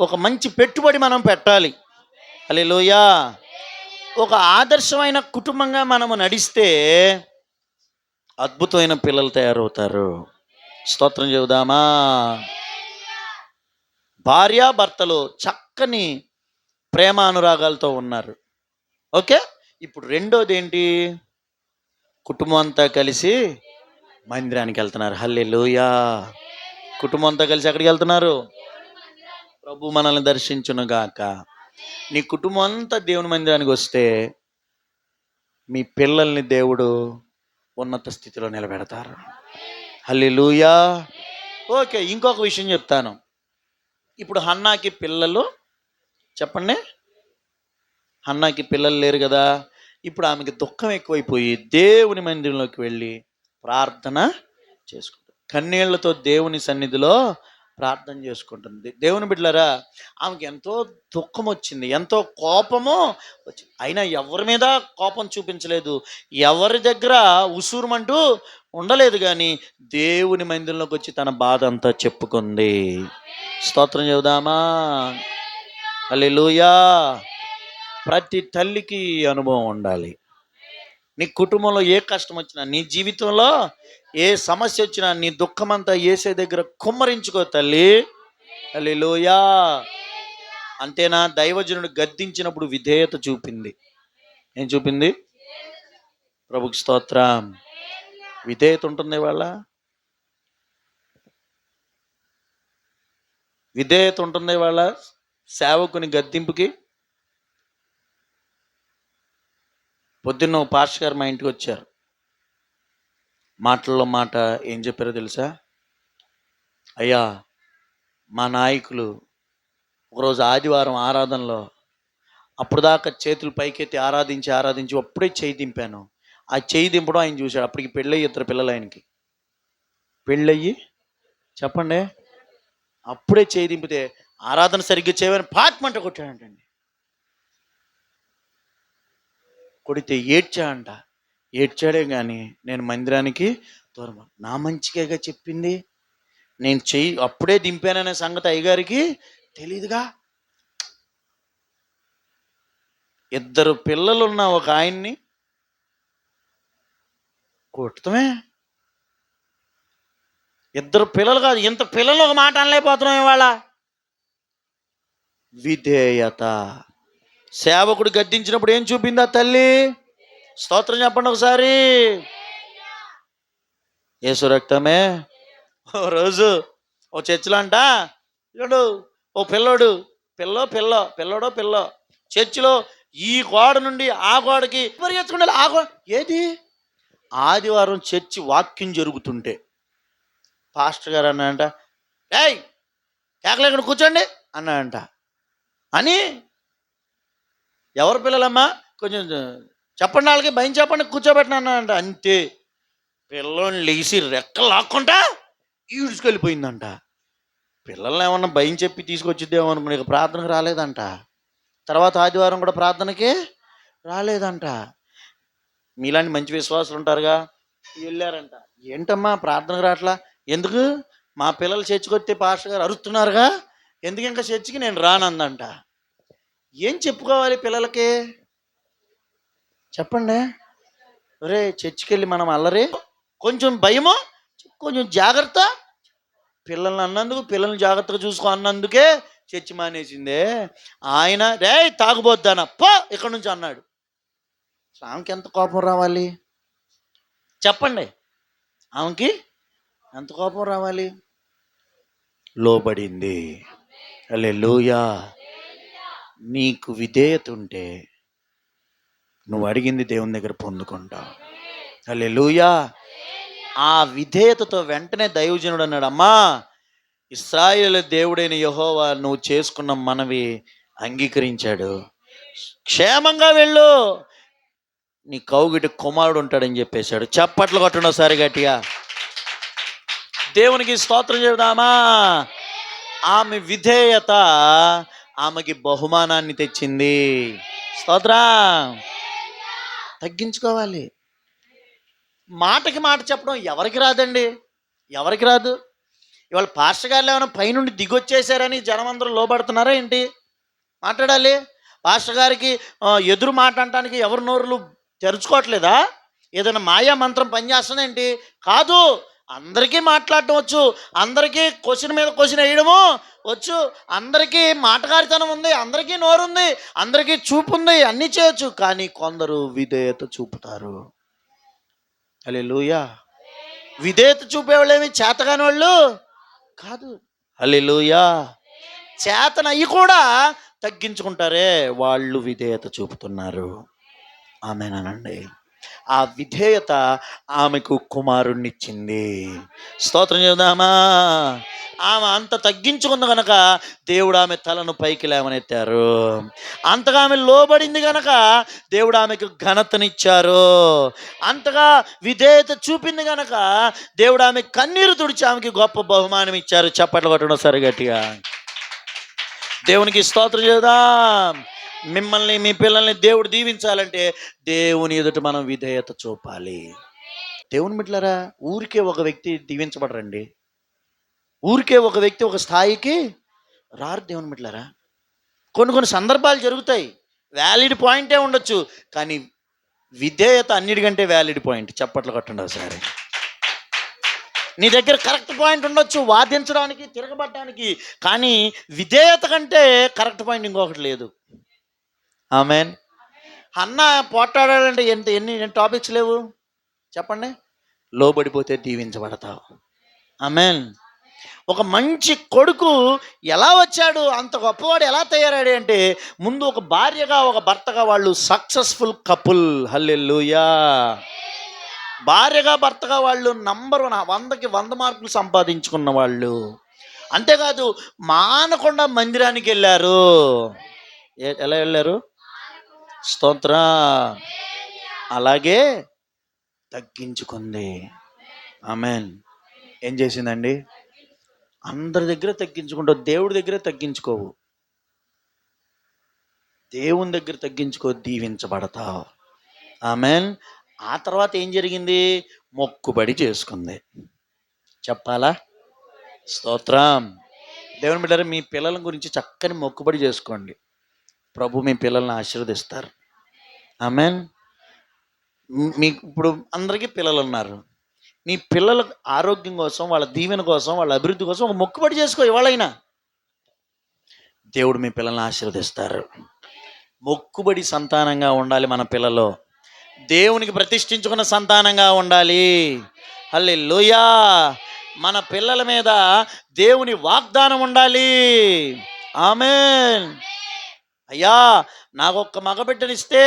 ఒక మంచి పెట్టుబడి మనం పెట్టాలి. హల్లెలూయా. ఒక ఆదర్శమైన కుటుంబంగా మనము నడిస్తే అద్భుతమైన పిల్లలు తయారవుతారు. స్తోత్రం చెబుదామా? భార్యాభర్తలు చక్కని ప్రేమ అనురాగాలతో ఉన్నారు. ఓకే, ఇప్పుడు రెండోది ఏంటి? కుటుంబం అంతా కలిసి మందిరానికి వెళ్తున్నారు. హల్లెలూయా. కుటుంబం అంతా కలిసి ఎక్కడికి వెళ్తున్నారు? ప్రభు మనల్ని దర్శించునుగాక. నీ కుటుంబం అంతా దేవుని మందిరానికి వస్తే మీ పిల్లల్ని దేవుడు ఉన్నత స్థితిలో నిలబెడతారు. హల్లెలూయా. ఓకే, ఇంకొక విషయం చెప్తాను. ఇప్పుడు హన్నాకి పిల్లలు, చెప్పండి, హన్నాకి పిల్లలు లేరు కదా. ఇప్పుడు ఆమెకి దుఃఖం ఎక్కువైపోయి దేవుని మందిరంలోకి వెళ్ళి ప్రార్థన చేసుకుంటుంది. కన్నీళ్లతో దేవుని సన్నిధిలో ప్రార్థన చేసుకుంటుంది. దేవుని బిడ్డలారా, ఆమెకి ఎంతో దుఃఖం వచ్చింది, ఎంతో కోపము వచ్చింది. అయినా ఎవరి మీద కోపం చూపించలేదు, ఎవరి దగ్గర ఉసూరుమంటూ ఉండలేదు. కానీ దేవుని మందిరంలోకి వచ్చి తన బాధ అంతా చెప్పుకుంది. స్తోత్రం చెబుదామా? హల్లెలూయా. ప్రతి తల్లికి అనుభవం ఉండాలి. నీ కుటుంబంలో ఏ కష్టం వచ్చినా, నీ జీవితంలో ఏ సమస్య వచ్చినా, నీ దుఃఖమంతా యేసే దగ్గర కుమ్మరించుకో తల్లి. హల్లెలూయా. అంతేనా? దైవజనుడు గద్దించినప్పుడు విధేయత చూపింది. ఏం చూపింది? ప్రభుకి స్తోత్రం. విధేయత ఉంటుంది వాళ్ళ, విధేయత ఉంటుంది వాళ్ళ సేవకుని గద్దింపుకి. పొద్దున్న పాస్టర్ గారు మా ఇంటికి వచ్చారు. మాటల్లో మాట ఏం చెప్పారో తెలుసా? అయ్యా, మా నాయకులు ఒకరోజు ఆదివారం ఆరాధనలో అప్పుడు దాకా చేతులు పైకెత్తి ఆరాధించి ఆరాధించి అప్పుడే చేయి దింపాను. ఆ చేయి దింపడం ఆయన చూశాడు. అప్పటికి పెళ్ళయి 2 పిల్లలు ఆయనకి. పెళ్ళయ్యి చెప్పండి, అప్పుడే చేయి దింపితే ఆరాధన సరిగ్గా చేయమని పాట్మంట కొట్టాడంటండి. కొడితే ఏడ్చాడంట. ఏడ్చాడే కానీ నేను మందిరానికి దూరం. నా మంచిగా చెప్పింది, నేను చెయ్యి అప్పుడే దింపాననే సంగతి అయ్యగారికి తెలీదుగా. 2 పిల్లలున్న ఒక ఆయన్ని కొట్టమే. 2 పిల్లలు కాదు, ఇంత పిల్లలు ఒక మాట అనలేకపోతున్నాం ఇవాళ. విధేయత. సేవకుడు గద్దించినప్పుడు ఏం చూపిందా తల్లి? స్తోత్రం చెప్పండి ఒకసారి. యేసు రక్తమే. ఓ రోజు ఓ చర్చిలో అంట, చూడు ఓ పిల్లోడు, పిల్లోడో పిల్లో చర్చిలో ఈ గోడ నుండి ఆ గోడకి పరిగెత్తుకుండాలి. ఆ గోడ ఏది? ఆదివారం చర్చి వాక్యం జరుగుతుంటే పాస్టర్ గారు అన్నాడంట, ఏయ్ కేకలేకుండా కూర్చోండి అన్నాడంట. అని ఎవరు పిల్లలమ్మా కొంచెం చెప్పండి, వాళ్ళకి భయం చెప్పండి, కూర్చోబెట్టిన అన్నాడంట. అంతే పిల్లోని లేచి రెక్కలు లాక్కుంటా ఈడ్చుకెళ్ళిపోయిందంట. పిల్లల్ని ఏమన్నా భయం చెప్పి తీసుకొచ్చిద్దేమో అనుకుని ఇక ప్రార్థనకు రాలేదంట. తర్వాత ఆదివారం కూడా ప్రార్థనకి రాలేదంట. మీలాంటి మంచి విశ్వాసులు ఉంటారుగా, వెళ్ళారంట. ఏంటమ్మా ప్రార్థనకు రావట్లా? ఎందుకు? మా పిల్లలు చర్చికొస్తే పాస్టర్ గారు అరుస్తున్నారుగా, ఎందుకు ఇంకా చర్చికి నేను రానందంట. ఏం చెప్పుకోవాలి పిల్లలకి చెప్పండి? ఒరే చర్చికి వెళ్ళి మనం అల్లరి, కొంచెం భయమో, కొంచెం జాగ్రత్త. పిల్లల్ని అన్నందుకు, పిల్లల్ని జాగ్రత్తగా చూసుకో అన్నందుకే చర్చి మానేసిందే. ఆయన రే తాగుబోద్దానా పో ఇక్కడ నుంచి అన్నాడు. ఆమెకి ఎంత కోపం రావాలి చెప్పండి? ఆమెకి ఎంత కోపం రావాలి? లోబడింది. హల్లెలూయా. నీకు విధేయత ఉంటే నువ్వు అడిగింది దేవుని దగ్గర పొందుకుంటావు. హల్లెలూయా. ఆ విధేయతతో వెంటనే దైవజనుడు అన్నాడు, అమ్మా ఇశ్రాయేలు దేవుడైన యెహోవా నువ్వు చేసుకున్న మనవి అంగీకరించాడు, క్షేమంగా వెళ్ళు, నీ కౌగిటి కుమారుడు ఉంటాడని చెప్పేశాడు. చప్పట్లు కొట్టండి ఒకసారి గట్టిగా. దేవునికి స్తోత్రం చెబుదామా? ఆమె విధేయత ఆమెకి బహుమానాన్ని తెచ్చింది. స్తోత్రం. తగ్గించుకోవాలి. మాటకి మాట చెప్పడం ఎవరికి రాదండి, ఎవరికి రాదు. ఇవాళ పాస్టర్ గారు ఏమైనా పైనుండి దిగొచ్చేసారని జనం అందరూ లోబడుతున్నారా ఏంటి? మాట్లాడాలి. పాస్టర్ గారికి ఎదురు మాట అనటానికి ఎవరి నోరులు తెరుచుకోవట్లేదా? ఏదైనా మాయా మంత్రం పనిచేస్తుందేంటి? కాదు, అందరికీ మాట్లాడటం వచ్చు, అందరికీ క్వశ్చన్ మీద క్వశ్చన్ వేయడము వచ్చు, అందరికీ మాటగారితనం ఉంది, అందరికీ నోరు ఉంది, అందరికీ చూపు ఉంది, అన్నీ చేయొచ్చు. కానీ కొందరు విధేయత చూపుతారు. హల్లెలూయా. విధేయత చూపేవాళ్ళు ఏమి చేతగాని వాళ్ళు కాదు. హల్లెలూయా. చేతనయ్యి కూడా తగ్గించుకుంటారే వాళ్ళు విధేయత చూపుతున్నారు. ఆమేనండి. ఆ విధేయత ఆమెకు కుమారుణ్ణిచ్చింది. స్తోత్రం చేద్దామా? ఆమె అంత తగ్గించుకుంది కనుక దేవుడు ఆమె తలను పైకి లేవనెత్తారు. అంతగా ఆమె లోబడింది కనుక దేవుడు ఆమెకు ఘనతనిచ్చారు. అంతగా విధేయత చూపింది కనుక దేవుడు ఆమె కన్నీరు తుడిచి ఆమెకి గొప్ప బహుమానం ఇచ్చారు. చప్పట్లు కొట్టడం సరి గట్టిగా. దేవునికి స్తోత్రం చేద్దాం. మిమ్మల్ని మీ పిల్లల్ని దేవుడు దీవించాలంటే దేవుని ఎదుట మనం విధేయత చూపాలి. దేవుని బిడ్డలారా, ఊరికే ఒక వ్యక్తి దీవించబడరండి, ఊరికే ఒక వ్యక్తి ఒక స్థాయికి రారు. దేవుని బిడ్డలారా, కొన్ని సందర్భాలు జరుగుతాయి, వ్యాలిడ్ పాయింటే ఉండొచ్చు, కానీ విధేయత అన్నిటికంటే వ్యాలిడ్ పాయింట్. చప్పట్లు కొట్టండి ఒకసారి. నీ దగ్గర కరెక్ట్ పాయింట్ ఉండొచ్చు వాదించడానికి, తిరగబడటానికి, కానీ విధేయత కంటే కరెక్ట్ పాయింట్ ఇంకొకటి లేదు. ఆమెన్. అన్న పోట్లాడాలంటే ఎన్ని టాపిక్స్ లేవు చెప్పండి? లోబడిపోతే దీవించబడతావు. ఆమెన్. ఒక మంచి కొడుకు ఎలా వచ్చాడు, అంత గొప్పవాడు ఎలా తయారాడు అంటే ముందు ఒక భార్యగా ఒక భర్తగా వాళ్ళు సక్సెస్ఫుల్ కపుల్. హల్లెలూయా. భార్యగా భర్తగా వాళ్ళు నంబర్ 100కి 100 మార్కులు సంపాదించుకున్న వాళ్ళు. అంతేకాదు మానకుండా మందిరానికి వెళ్ళారు. ఎలా వెళ్ళారు? స్తోత్ర. అలాగే తగ్గించుకుంది. ఆమెన్. ఏం చేసిందండి? అందరి దగ్గర తగ్గించుకుంటావు, దేవుడి దగ్గర తగ్గించుకోవు. దేవుని దగ్గర తగ్గించుకో, దీవించబడతావు. ఆమెన్. ఆ తర్వాత ఏం జరిగింది? మొక్కుబడి చేసుకుంది. చెప్పాలా? స్తోత్రం. దేవుని బిడ్డలారా, మీ పిల్లల గురించి చక్కని మొక్కుబడి చేసుకోండి. ప్రభు మీ పిల్లల్ని ఆశీర్వదిస్తారు. ఆమెన్. మీకు ఇప్పుడు అందరికీ పిల్లలు ఉన్నారు. నీ పిల్లల ఆరోగ్యం కోసం, వాళ్ళ దీవెన కోసం, వాళ్ళ అభివృద్ధి కోసం ఒక మొక్కుబడి చేసుకో. ఇవాళైనా దేవుడు మీ పిల్లల్ని ఆశీర్వదిస్తారు. మొక్కుబడి సంతానంగా ఉండాలి మన పిల్లలు. దేవునికి ప్రతిష్ఠించుకున్న సంతానంగా ఉండాలి. హల్లెలూయా. మన పిల్లల మీద దేవుని వాగ్దానం ఉండాలి. ఆమేన్. అయ్యా, నాకొక్క మగబిడ్డనిస్తే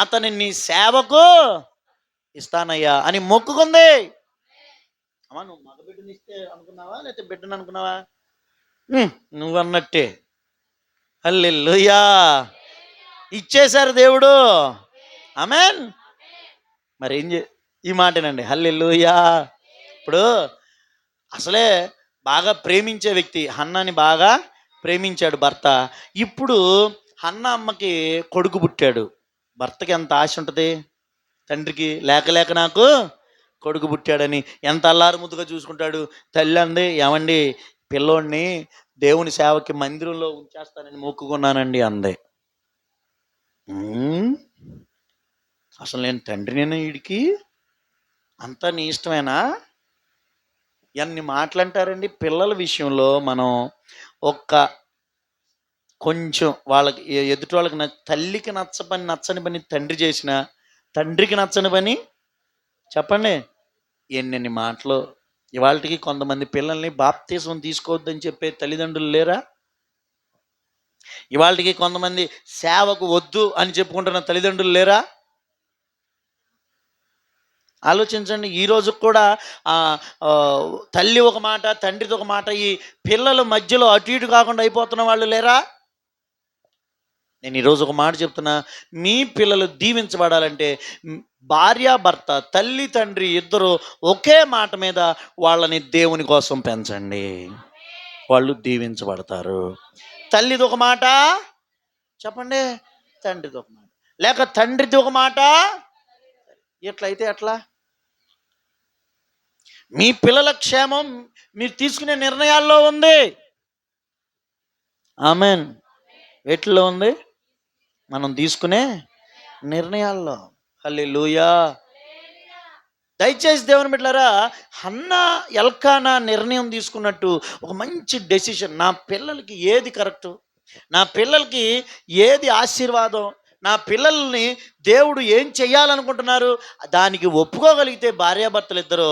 అతని నీ సేవకు ఇస్తానయ్యా అని మొక్కుకుంది. అమ్మా, నువ్వు మగబిడ్డనిస్తే అనుకున్నావా, లేకపోతే బిడ్డను అనుకున్నావా? నువ్వు అన్నట్టే. హల్లెలూయా. ఇచ్చేశారు దేవుడు. ఆమేన్. మరి ఈ మాటేనండి. హల్లెలూయా. ఇప్పుడు అసలే బాగా ప్రేమించే వ్యక్తి హన్నాని బాగా ప్రేమించాడు భర్త. ఇప్పుడు హన్న అమ్మకి కొడుకు పుట్టాడు. భర్తకి ఎంత ఆశ ఉంటుంది తండ్రికి, లేక లేక నాకు కొడుకు పుట్టాడని ఎంత అల్లారు ముద్దుగా చూసుకుంటాడు. తల్లి అంది, ఏమండి పిల్లోడిని దేవుని సేవకి మందిరంలో ఉంచేస్తానని మొక్కుకున్నానండి అంది. అసలు నేను తండ్రినేనా వీడికి? అంతా నీ ఇష్టమేనా? ఎన్ని మాటలంటారండి. పిల్లల విషయంలో మనం కొంచెం వాళ్ళకి ఎదుటి వాళ్ళకి తల్లికి నచ్చని పని తండ్రి చేసిన, తండ్రికి నచ్చని పని చెప్పండి ఎన్నెన్ని మాటలు. ఇవాళకి కొంతమంది పిల్లల్ని బాప్తీసం తీసుకోవద్దని చెప్పే తల్లిదండ్రులు లేరా? ఇవాళకి కొంతమంది సేవకు వద్దు అని చెప్పుకుంటున్న తల్లిదండ్రులు లేరా? ఆలోచించండి. ఈరోజు కూడా తల్లి ఒక మాట, తండ్రిది ఒక మాట, ఈ పిల్లల మధ్యలో అటు ఇటు కాకుండా అయిపోతున్న వాళ్ళు లేరా? నేను ఈరోజు ఒక మాట చెప్తున్నా, మీ పిల్లలు దీవించబడాలంటే భార్యాభర్త, తల్లి తండ్రి ఇద్దరు ఒకే మాట మీద వాళ్ళని దేవుని కోసం పెంచండి. వాళ్ళు దీవించబడతారు. తల్లిది ఒక మాట చెప్పండి, తండ్రిది ఒక మాట, లేక తండ్రిది ఒక మాట. ఎట్లయితే అట్లా. మీ పిల్లల క్షేమం మీరు తీసుకునే నిర్ణయాల్లో ఉంది. ఆమెన్. ఎట్లా ఉంది? మనం తీసుకునే నిర్ణయాల్లో. హల్లెలూయా. దయచేసి దేవుని బిడ్డలారా, హన్నా ఎల్కానా నిర్ణయం తీసుకున్నట్టు ఒక మంచి డెసిషన్. నా పిల్లలకి ఏది కరెక్టు, నా పిల్లలకి ఏది ఆశీర్వాదం, నా పిల్లల్ని దేవుడు ఏం చెయ్యాలనుకుంటున్నారు, దానికి ఒప్పుకోగలిగితే భార్యాభర్తలు ఇద్దరు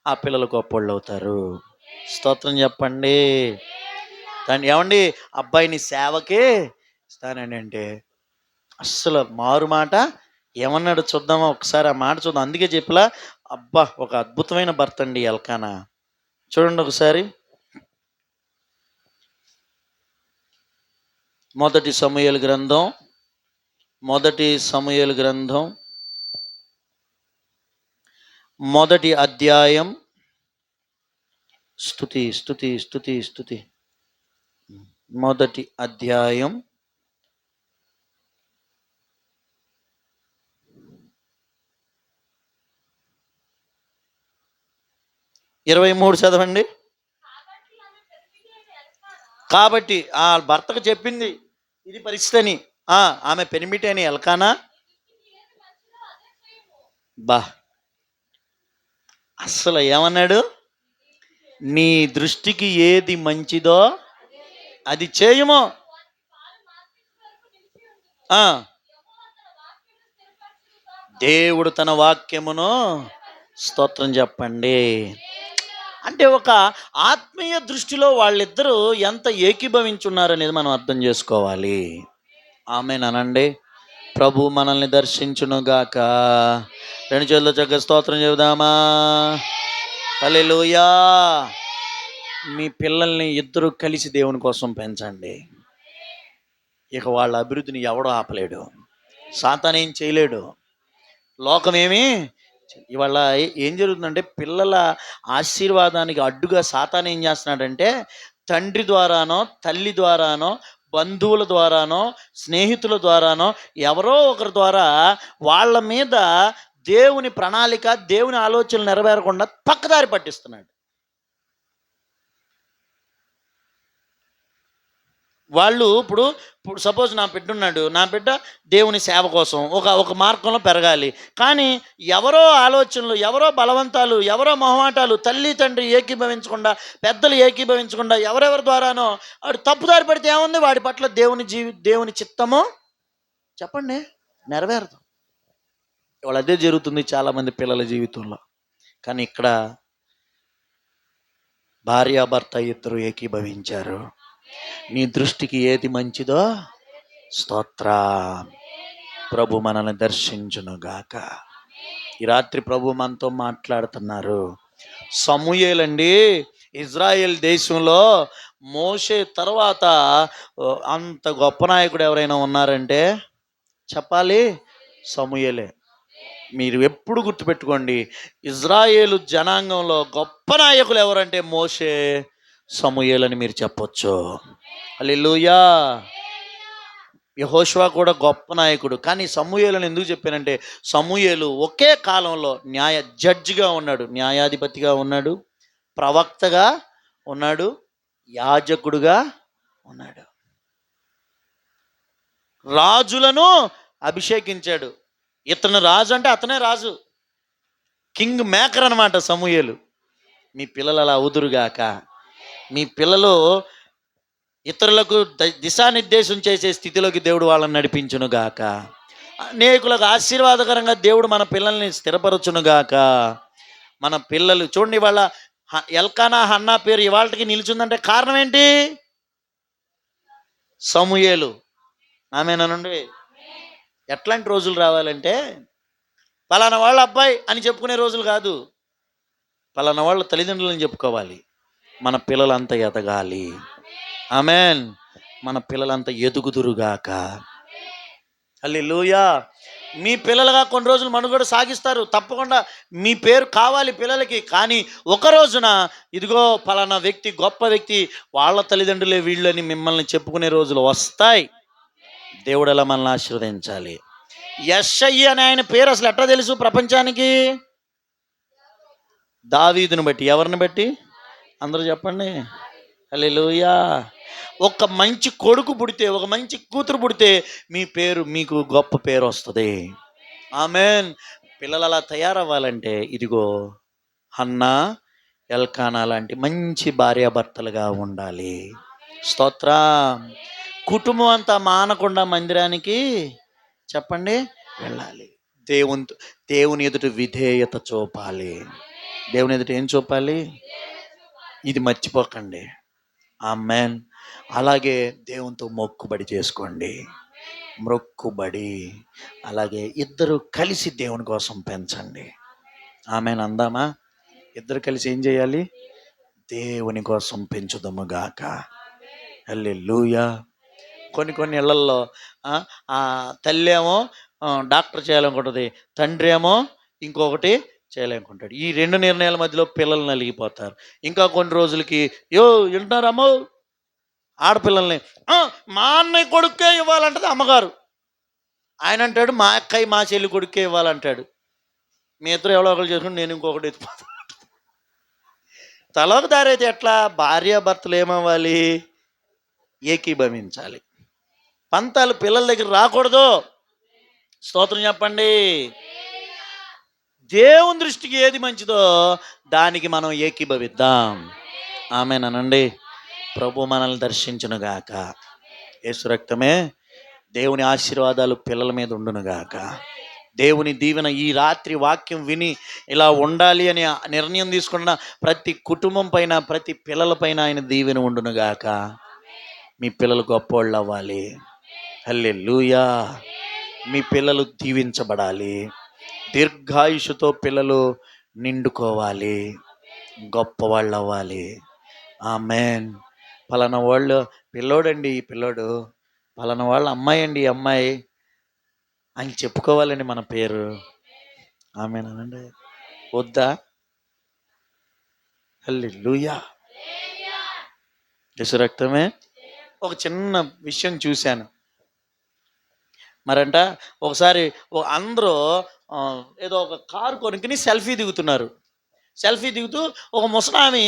ఆ పిల్లలు గొప్పోళ్ళు అవుతారు. స్తోత్రం చెప్పండి. దాన్ని ఏమండి, అబ్బాయిని సేవకే ఇస్తానండి అంటే అస్సలు మారు మాట ఏమన్నాడు చూద్దామా ఒకసారి? ఆ మాట చూద్దాం. అందుకే చెప్పలా, అబ్బా ఒక అద్భుతమైన భర్త అండి ఎల్కానా. చూడండి ఒకసారి. మొదటి సమూయేలు గ్రంథం మొదటి అధ్యాయం. స్తుతి స్తుతి స్తుతి స్తుతి. మొదటి అధ్యాయం 23 చదవండి. కాబట్టి ఆ భర్తకు చెప్పింది ఇది పరిస్థితి అని. ఆమె పెనిమిటి అని ఎల్కానా. అస్సలు ఏమన్నాడు? నీ దృష్టికి ఏది మంచిదో అది చేయుము. దేవుడు తన వాక్యమును, స్తోత్రం చెప్పండి. అంటే ఒక ఆత్మీయ దృష్టిలో వాళ్ళిద్దరూ ఎంత ఏకీభవించున్నారు అనేది మనం అర్థం చేసుకోవాలి. ఆమేన్ అనండి. ప్రభు మనల్ని దర్శించునుగాక. రెండు చేతుల చక్కగా స్తోత్రం చెబుదామా? హల్లెలూయా. మీ పిల్లల్ని ఇద్దరు కలిసి దేవుని కోసం పెంచండి. ఇక వాళ్ళ అభివృద్ధిని ఎవడో ఆపలేడు. సాతాను ఏం చేయలేడు. లోకమేమి ఇవాళ ఏం జరుగుతుందంటే పిల్లల ఆశీర్వాదానికి అడ్డుగా సాతాను ఏం చేస్తున్నాడంటే తండ్రి ద్వారానో తల్లి ద్వారానో బంధువుల ద్వారానో స్నేహితుల ద్వారానో ఎవరో ఒకరి ద్వారా వాళ్ళ మీద దేవుని ప్రణాళిక దేవుని ఆలోచనలు నెరవేరకుండా పక్కదారి పట్టిస్తున్నాడు. వాళ్ళు ఇప్పుడు సపోజ్ నా బిడ్డ ఉన్నాడు, నా బిడ్డ దేవుని సేవ కోసం ఒక మార్గంలో పెరగాలి. కానీ ఎవరో ఆలోచనలు, ఎవరో బలవంతాలు, ఎవరో మొహమాటాలు, తల్లి తండ్రి ఏకీభవించకుండా, పెద్దలు ఏకీభవించకుండా ఎవరెవరి ద్వారానో వాడు తప్పుదారి పడితే ఏముంది? వాడి పట్ల దేవుని చిత్తము చెప్పండి నెరవేరదు. ఇవాళ అదే జరుగుతుంది చాలామంది పిల్లల జీవితంలో. కానీ ఇక్కడ భార్యాభర్త ఇద్దరు ఏకీభవించారు. నీ దృష్టికి ఏది మంచిదో స్తోత్ర. ప్రభు మనల్ని దర్శించునుగాక. ఈ రాత్రి ప్రభు మనతో మాట్లాడుతున్నారు. సమూయేలండి ఇజ్రాయెల్ దేశంలో మోషే తర్వాత అంత గొప్ప నాయకుడు ఎవరైనా ఉన్నారంటే చెప్పాలి సమూయేలే. మీరు ఎప్పుడు గుర్తుపెట్టుకోండి, ఇజ్రాయేలు జనాంగంలో గొప్ప నాయకులు ఎవరంటే మోషే, సమూయేలు అని మీరు చెప్పొచ్చు. హల్లెలూయా. యెహోషువ కూడా గొప్ప నాయకుడు. కానీ సమూయేలుని ఎందుకు చెప్పానంటే సమూయేలు ఒకే కాలంలో జడ్జిగా ఉన్నాడు, న్యాయాధిపతిగా ఉన్నాడు, ప్రవక్తగా ఉన్నాడు, యాజకుడుగా ఉన్నాడు, రాజులను అభిషేకించాడు. ఇతను రాజు అంటే అతనే రాజు, కింగ్ మేకర్ అనమాట సమూయేలు. మీ పిల్లలు అలా అవుదురుగాక. మీ పిల్లలు ఇతరులకు దిశానిర్దేశం చేసే స్థితిలోకి దేవుడు వాళ్ళని నడిపించునుగాక. అనేకులకు ఆశీర్వాదకరంగా దేవుడు మన పిల్లల్ని స్థిరపరచునుగాక. మన పిల్లలు చూడండి, వాళ్ళ ఎల్కానా హన్నా పేరు ఇవాళకి నిలిచిందంటే కారణం ఏంటి? సమూయేలు. ఆమేనండి. ఎట్లాంటి రోజులు రావాలంటే పలానా వాళ్ళ అబ్బాయి అని చెప్పుకునే రోజులు కాదు, పలానా వాళ్ళ తల్లిదండ్రులని చెప్పుకోవాలి. మన పిల్లలంతా ఎదగాలి. ఆమేన్. మన పిల్లలంతా ఎదుగుదురుగాక. హల్లెలూయా. మీ పిల్లలుగా కొన్ని రోజులు మనుగడ సాగిస్తారు, తప్పకుండా మీ పేరు కావాలి పిల్లలకి. కానీ ఒక రోజున ఇదిగో పలానా వ్యక్తి గొప్ప వ్యక్తి, వాళ్ళ తల్లిదండ్రులే వీళ్ళని మిమ్మల్ని చెప్పుకునే రోజులు వస్తాయి. దేవుడు ఎలా మనల్ని ఆశీర్వదించాలి. యెషయి అనే ఆయన పేరు అసలు ఎట్లా తెలుసు ప్రపంచానికి? దావీదుని బట్టి. ఎవరిని బట్టి? అందరూ చెప్పండి. హల్లెలూయా. ఒక మంచి కొడుకు పుడితే, ఒక మంచి కూతురు పుడితే మీ పేరు, మీకు గొప్ప పేరు వస్తుంది. ఆమేన్. పిల్లలు అలా తయారవ్వాలంటే ఇదిగో హన్నా ఎల్కానా లాంటి మంచి భార్యాభర్తలుగా ఉండాలి. స్తోత్రం. కుటుంబం అంతా మానకుండా మందిరానికి చెప్పండి వెళ్ళాలి. దేవుని ఎదుట విధేయత చూపాలి. దేవుని ఎదుట ఏం చూపాలి? ఇది మర్చిపోకండి. ఆమేన్. అలాగే దేవునితో మొక్కుబడి చేసుకోండి. మొక్కుబడి. అలాగే ఇద్దరు కలిసి దేవుని కోసం పెంచండి. ఆమేన్ అందామా? ఇద్దరు కలిసి ఏం చేయాలి? దేవుని కోసం పెంచుదముగాక. హల్లెలూయా. కొన్ని ఇళ్లల్లో తల్లి ఏమో డాక్టర్ చేయాలనుకుంటుంది, తండ్రి ఏమో ఇంకొకటి చేయాలనుకుంటాడు. ఈ రెండు నిర్ణయాల మధ్యలో పిల్లలు నలిగిపోతారు. ఇంకా కొన్ని రోజులకి వింటున్నారమ్మో, ఆడపిల్లల్ని మా అన్నయ్య కొడుకే ఇవ్వాలంటది అమ్మగారు. ఆయన అంటాడు మా అక్కయ్య మా చెల్లి కొడుకే ఇవ్వాలంటాడు. మీ ఇద్దరు ఎవరో ఒకరు చేసుకుని నేను ఇంకొకటి ఎత్తిపోతాను. తలకు దారైతే ఎట్లా? భార్యాభర్తలు ఏమవ్వాలి? ఏకీభవించాలి. పంతాలు పిల్లల దగ్గర రాకూడదు. స్తోత్రం చెప్పండి. దేవుని దృష్టికి ఏది మంచిదో దానికి మనం ఏకీభవిద్దాం. ఆమేనండి. ప్రభు మనల్ని దర్శించునుగాక. యేసు రక్తమే దేవుని ఆశీర్వాదాలు పిల్లల మీద ఉండునుగాక. దేవుని దీవెన ఈ రాత్రి వాక్యం విని ఇలా ఉండాలి అని నిర్ణయం తీసుకున్న ప్రతి కుటుంబం పైన, ప్రతి పిల్లల పైన ఆయన దీవెన ఉండునుగాక. మీ పిల్లలు గొప్పోళ్ళు అవ్వాలి. హల్లెలూయా. మీ పిల్లలు దీవించబడాలి. దీర్ఘాయుషుతో పిల్లలు నిండుకోవాలి, గొప్పవాళ్ళు అవ్వాలి. ఆమేన్. పలానా వాళ్ళు పిల్లోడండి, ఈ పిల్లోడు పలానా వాళ్ళ అమ్మాయి అండి, ఈ అమ్మాయి ఆయన చెప్పుకోవాలండి మన పేరు. ఆమేనండి. వద్దా? హల్లెలూయా. యేసు రక్తమే. ఒక చిన్న విషయం చూశాను. మరంట ఒకసారి అందరూ ఏదో ఒక కారు కొనుక్కుని సెల్ఫీ దిగుతున్నారు. సెల్ఫీ దిగుతూ ఒక ముసలామె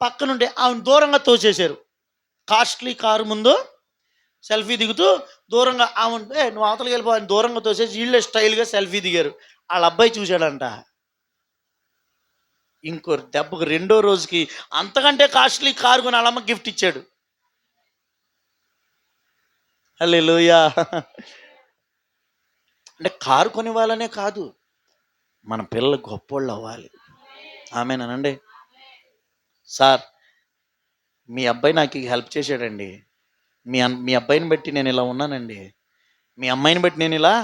పక్కనుండి ఆమెను దూరంగా తోసేశారు. కాస్ట్లీ కారు ముందు సెల్ఫీ దిగుతూ దూరంగా ఆమె నువ్వు అవతలకి వెళ్ళిపో అని దూరంగా తోసేసి వీళ్ళే స్టైల్గా సెల్ఫీ దిగారు. వాళ్ళ అబ్బాయి చూశాడంట. ఇంకో దెబ్బకు రెండో రోజుకి అంతకంటే కాస్ట్లీ కారు కొని వాళ్ళమ్మ గిఫ్ట్ ఇచ్చాడు. హల్లెలూయా. అంటే కారు కొనివ్వాలనే కాదు, మన పిల్లలు గొప్పోళ్ళు అవ్వాలి. ఆమేనండి. సార్, మీ అబ్బాయి నాకు హెల్ప్ చేశాడండి. మీ అబ్బాయిని బట్టి నేను ఇలా ఉన్నానండి. మీ అమ్మాయిని బట్టి నేను ఇలా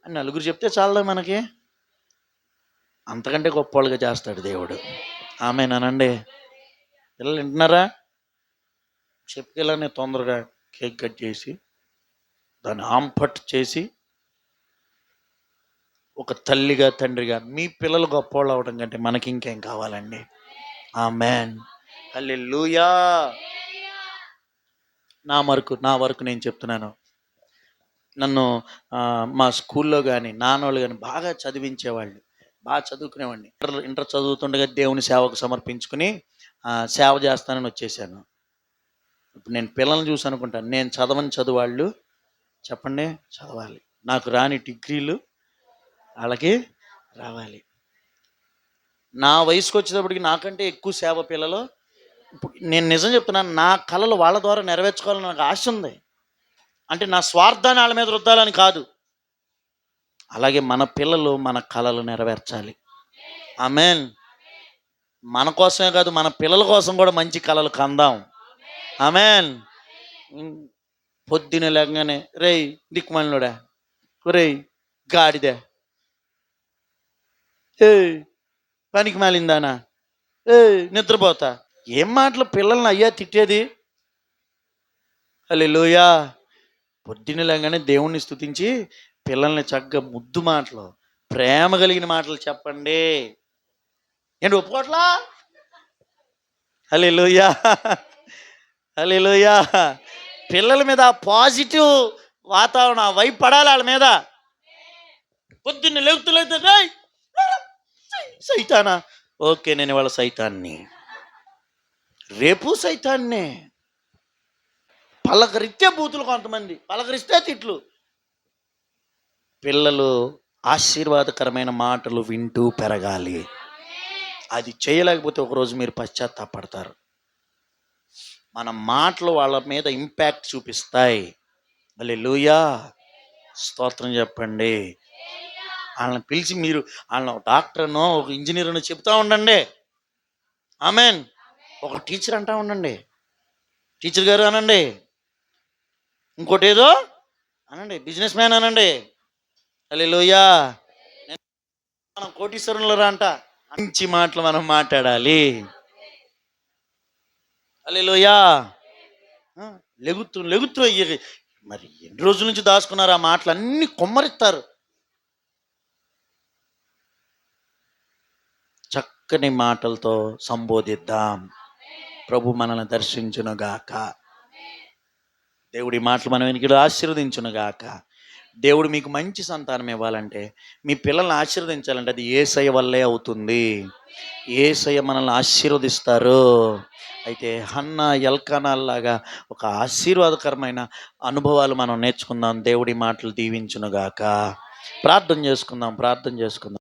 అని నలుగురు చెప్తే చాలదా మనకి? అంతకంటే గొప్పవాళ్ళుగా చేస్తాడు దేవుడు. ఆమేనండి. పిల్లలు వింటున్నారా? చెప్పుకెళ్ళని తొందరగా కేక్ కట్ చేసి దాన్ని ఆంపట్ చేసి ఒక తల్లిగా తండ్రిగా మీ పిల్లలు గొప్పవాళ్ళు అవడం కంటే మనకి ఇంకేం కావాలండి? ఆమేన్. హల్లెలూయా. నా వరకు నేను చెప్తున్నాను. నన్ను మా స్కూల్లో కానీ నాన్నోళ్ళు కానీ బాగా చదివించేవాళ్ళు. బాగా చదువుకునేవాడిని. ఇంటర్ చదువుతుండగా దేవుని సేవకు సమర్పించుకుని సేవ చేస్తానని వచ్చేసాను. ఇప్పుడు నేను పిల్లల్ని చూసి అనుకుంటాను, నేను చదవని చదువాళ్ళు చెప్పండి చదవాలి. నాకు రాని డిగ్రీలు వాళ్ళకి రావాలి. నా వయసుకు వచ్చేటప్పటికి నాకంటే ఎక్కువ సేవ పిల్లలు. ఇప్పుడు నేను నిజం చెప్తున్నాను, నా కళలు వాళ్ళ ద్వారా నెరవేర్చుకోవాలని నాకు ఆశ ఉంది. అంటే నా స్వార్థాన్ని వాళ్ళ మీద రుద్దాలని కాదు. అలాగే మన పిల్లలు మన కళలు నెరవేర్చాలి. ఆమేన్. మన కోసమే కాదు, మన పిల్లల కోసం కూడా మంచి కళలు కందాం. ఆమేన్. పొద్దున లేకగానే రేయ్ దిక్కుమాలినోడా, రేయ్ గాడిదే, పనికి మాలిందానా, నిద్రపోతా. ఏం మాటలు పిల్లల్ని అయ్యా తిట్టేది? హల్లెలూయా. పొద్దున్న లేగానే దేవుణ్ణి స్తుతించి పిల్లల్ని చక్కగా ముద్దు మాటలు, ప్రేమ కలిగిన మాటలు చెప్పండి. ఏంటి ఒప్పుకోట్లా? హల్లెలూయా. హల్లెలూయా. పిల్లల మీద పాజిటివ్ వాతావరణం వైపు పడాలి. వాళ్ళ మీద పొద్దున్న లేగుతూ సైతానా, ఓకే నేను ఇవాళ సైతాన్ని, రేపు సైతాన్నే. పలకరిస్తే బూతులు, కొంతమంది పలకరిస్తే తిట్లు. పిల్లలు ఆశీర్వాదకరమైన మాటలు వింటూ పెరగాలి. అది చేయలేకపోతే ఒకరోజు మీరు పశ్చాత్తాపడతారు. మన మాటలు వాళ్ళ మీద ఇంపాక్ట్ చూపిస్తాయి. హల్లెలూయా. స్తోత్రం చెప్పండి. వాళ్ళని పిలిచి మీరు వాళ్ళని ఒక డాక్టర్నో ఒక ఇంజనీర్నో చెప్తా ఉండండి. ఆమేన్. ఒక టీచర్ అంటా ఉండండి, టీచర్ గారు అనండి. ఇంకోటి ఏదో అనండి, బిజినెస్ మ్యాన్ అనండి. హల్లెలూయా. మనం కోటీశ్వరులరా అంట. మంచి మాటలు మనం మాట్లాడాలి. హల్లెలూయా. లెగుతూ మరి ఎన్ని రోజుల నుంచి దాచుకున్నారు ఆ మాటలు అన్ని కొమ్మరిస్తారు. చక్కని మాటలతో సంబోధిద్దాం. ప్రభు మనల్ని దర్శించునుగాక. దేవుడి మాటలు మనం వెనుకలు ఆశీర్వదించునుగాక. దేవుడు మీకు మంచి సంతానం ఇవ్వాలంటే, మీ పిల్లల్ని ఆశీర్వదించాలంటే అది యేసయ్య వల్లే అవుతుంది. యేసయ్య మనల్ని ఆశీర్వదిస్తారు. అయితే హన్నా ఎల్కానాల్లాగా ఒక ఆశీర్వాదకరమైన అనుభవాలు మనం నేర్చుకుందాం. దేవుడి మాటలు దీవించునుగాక. ప్రార్థన చేసుకుందాం.